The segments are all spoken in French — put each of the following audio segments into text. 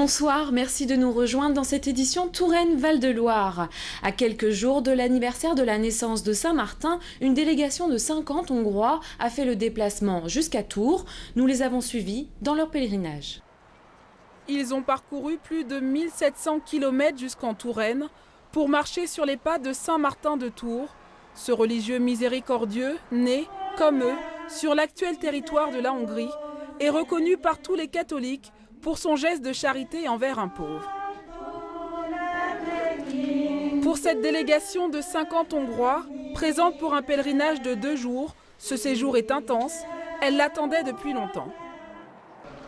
Bonsoir, merci de nous rejoindre dans cette édition Touraine-Val-de-Loire. À quelques jours de l'anniversaire de la naissance de Saint-Martin, une délégation de 50 Hongrois a fait le déplacement jusqu'à Tours. Nous les avons suivis dans leur pèlerinage. Ils ont parcouru plus de 1700 km jusqu'en Touraine pour marcher sur les pas de Saint-Martin de Tours, ce religieux miséricordieux, né, comme eux, sur l'actuel territoire de la Hongrie et reconnu par tous les catholiques pour son geste de charité envers un pauvre. Pour cette délégation de 50 Hongrois, présente pour un pèlerinage de 2 jours, ce séjour est intense, elle l'attendait depuis longtemps.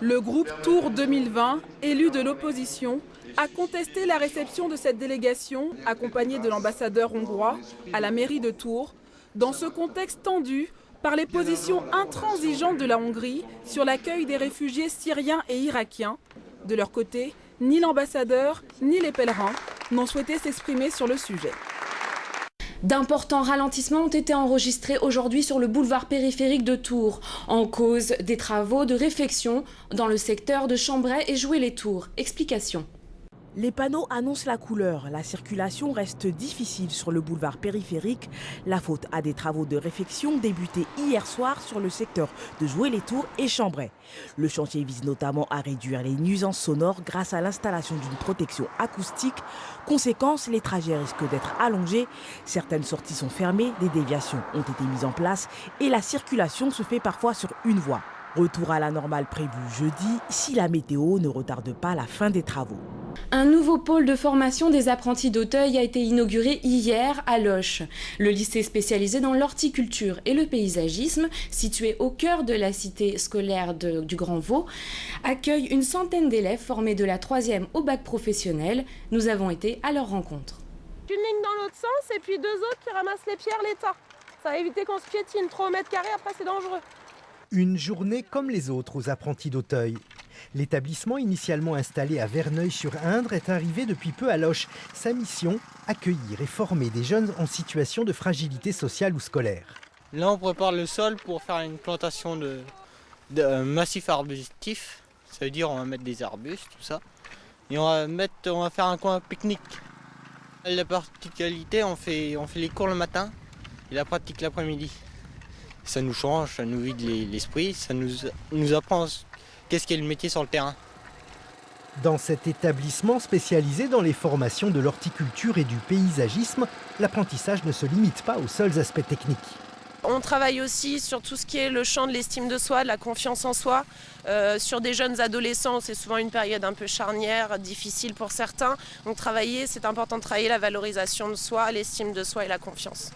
Le groupe Tours 2020, élu de l'opposition, a contesté la réception de cette délégation, accompagnée de l'ambassadeur hongrois, à la mairie de Tours, dans ce contexte tendu par les positions intransigeantes de la Hongrie sur l'accueil des réfugiés syriens et irakiens. De leur côté, ni l'ambassadeur ni les pèlerins n'ont souhaité s'exprimer sur le sujet. D'importants ralentissements ont été enregistrés aujourd'hui sur le boulevard périphérique de Tours, en cause des travaux de réfection dans le secteur de Chambray et Joué-les-Tours. Explication. Les panneaux annoncent la couleur. La circulation reste difficile sur le boulevard périphérique. La faute à des travaux de réfection débutés hier soir sur le secteur de Joué-les-Tours et Chambray. Le chantier vise notamment à réduire les nuisances sonores grâce à l'installation d'une protection acoustique. Conséquence, les trajets risquent d'être allongés. Certaines sorties sont fermées, des déviations ont été mises en place et la circulation se fait parfois sur une voie. Retour à la normale prévu jeudi, si la météo ne retarde pas la fin des travaux. Un nouveau pôle de formation des apprentis d'Auteuil a été inauguré hier à Loches. Le lycée spécialisé dans l'horticulture et le paysagisme, situé au cœur de la cité scolaire du Grand Vaud, accueille une centaine d'élèves formés de la 3e au bac professionnel. Nous avons été à leur rencontre. Une ligne dans l'autre sens et puis 2 autres qui ramassent les pierres l'État. Ça va éviter qu'on se piétine trop au mètre carré, après c'est dangereux. Une journée comme les autres aux apprentis d'Auteuil. L'établissement initialement installé à Verneuil-sur-Indre est arrivé depuis peu à Loches. Sa mission, accueillir et former des jeunes en situation de fragilité sociale ou scolaire. Là on prépare le sol pour faire une plantation de massifs arbustifs. Ça veut dire on va mettre des arbustes, tout ça. Et on va faire un coin pique-nique. La particularité, on fait les cours le matin et la pratique l'après-midi. Ça nous change, ça nous vide l'esprit, ça nous apprend qu'est-ce qu'est le métier sur le terrain. Dans cet établissement spécialisé dans les formations de l'horticulture et du paysagisme, l'apprentissage ne se limite pas aux seuls aspects techniques. On travaille aussi sur tout ce qui est le champ de l'estime de soi, de la confiance en soi. Sur des jeunes adolescents, c'est souvent une période un peu charnière, difficile pour certains. Donc c'est important de travailler la valorisation de soi, l'estime de soi et la confiance.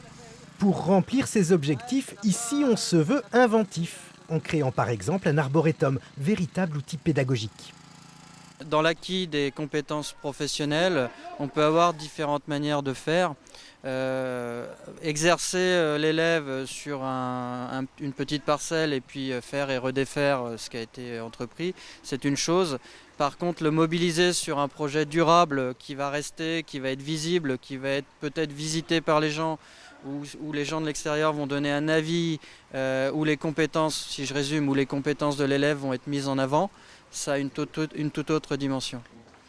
Pour remplir ces objectifs, ici on se veut inventif, en créant par exemple un arboretum, véritable outil pédagogique. Dans l'acquis des compétences professionnelles, on peut avoir différentes manières de faire. Exercer l'élève sur une petite parcelle et puis faire et redéfaire ce qui a été entrepris, c'est une chose. Par contre, le mobiliser sur un projet durable qui va rester, qui va être visible, qui va être peut-être visité par les gens, où les gens de l'extérieur vont donner un avis, où les compétences, si je résume, où les compétences de l'élève vont être mises en avant, ça a une toute autre dimension.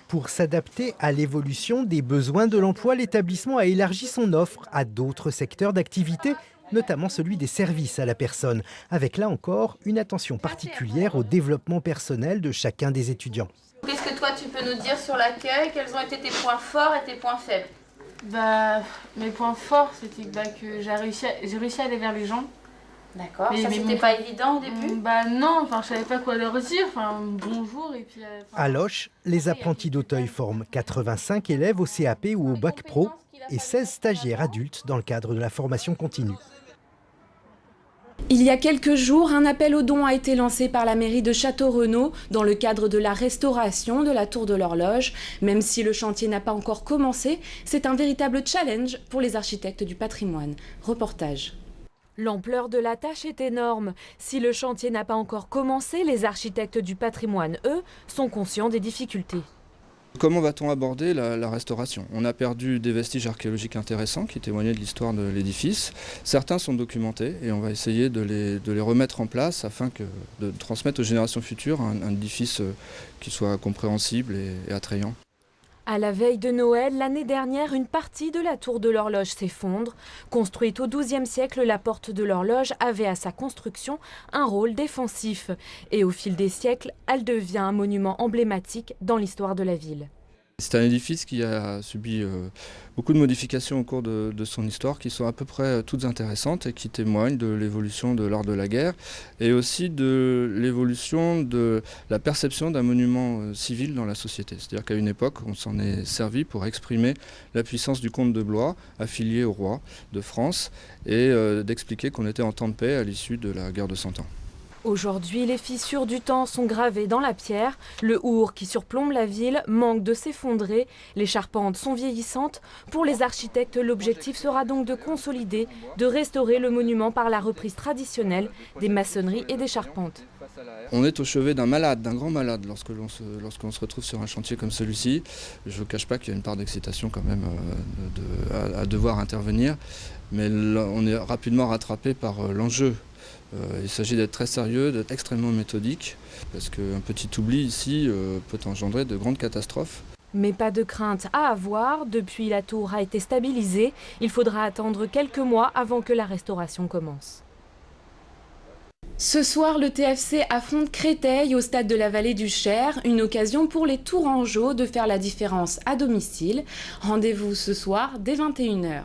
Pour s'adapter à l'évolution des besoins de l'emploi, l'établissement a élargi son offre à d'autres secteurs d'activité, notamment celui des services à la personne, avec là encore une attention particulière au développement personnel de chacun des étudiants. Qu'est-ce que toi tu peux nous dire sur l'accueil? Quels ont été tes points forts et tes points faibles? Mes points forts, c'était que j'ai réussi à aller vers les gens. D'accord, ça c'était pas évident au début? Non, je savais pas quoi leur dire, bonjour et puis... À Loches, les apprentis d'Auteuil forment 85 élèves au CAP ou au bac pro et 16 stagiaires adultes dans le cadre de la formation continue. Il y a quelques jours, un appel aux dons a été lancé par la mairie de Château-Renaud dans le cadre de la restauration de la tour de l'horloge. Même si le chantier n'a pas encore commencé, c'est un véritable challenge pour les architectes du patrimoine. Reportage. L'ampleur de la tâche est énorme. Si le chantier n'a pas encore commencé, les architectes du patrimoine, eux, sont conscients des difficultés. Comment va-t-on aborder la restauration ? On a perdu des vestiges archéologiques intéressants qui témoignaient de l'histoire de l'édifice. Certains sont documentés et on va essayer de les remettre en place afin de transmettre aux générations futures un édifice qui soit compréhensible et attrayant. À la veille de Noël, l'année dernière, une partie de la tour de l'horloge s'effondre. Construite au XIIe siècle, la porte de l'horloge avait à sa construction un rôle défensif. Et au fil des siècles, elle devient un monument emblématique dans l'histoire de la ville. C'est un édifice qui a subi beaucoup de modifications au cours de son histoire qui sont à peu près toutes intéressantes et qui témoignent de l'évolution de l'art de la guerre et aussi de l'évolution de la perception d'un monument civil dans la société. C'est-à-dire qu'à une époque, on s'en est servi pour exprimer la puissance du comte de Blois, affilié au roi de France, et d'expliquer qu'on était en temps de paix à l'issue de la guerre de 100 ans. Aujourd'hui, les fissures du temps sont gravées dans la pierre. Le our qui surplombe la ville manque de s'effondrer. Les charpentes sont vieillissantes. Pour les architectes, l'objectif sera donc de consolider, de restaurer le monument par la reprise traditionnelle des maçonneries et des charpentes. On est au chevet d'un malade, d'un grand malade lorsqu'on se retrouve sur un chantier comme celui-ci. Je ne cache pas qu'il y a une part d'excitation quand même à devoir intervenir, mais on est rapidement rattrapé par l'enjeu. Il s'agit d'être très sérieux, d'être extrêmement méthodique, parce qu'un petit oubli ici peut engendrer de grandes catastrophes. Mais pas de crainte à avoir, depuis la tour a été stabilisée. Il faudra attendre quelques mois avant que la restauration commence. Ce soir, le TFC affronte Créteil au stade de la Vallée du Cher, une occasion pour les Tourangeaux de faire la différence à domicile. Rendez-vous ce soir dès 21h.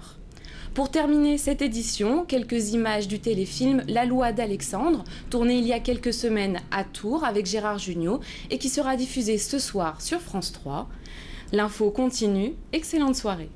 Pour terminer cette édition, quelques images du téléfilm La Loi d'Alexandre, tourné il y a quelques semaines à Tours avec Gérard Jugnot et qui sera diffusé ce soir sur France 3. L'info continue, excellente soirée.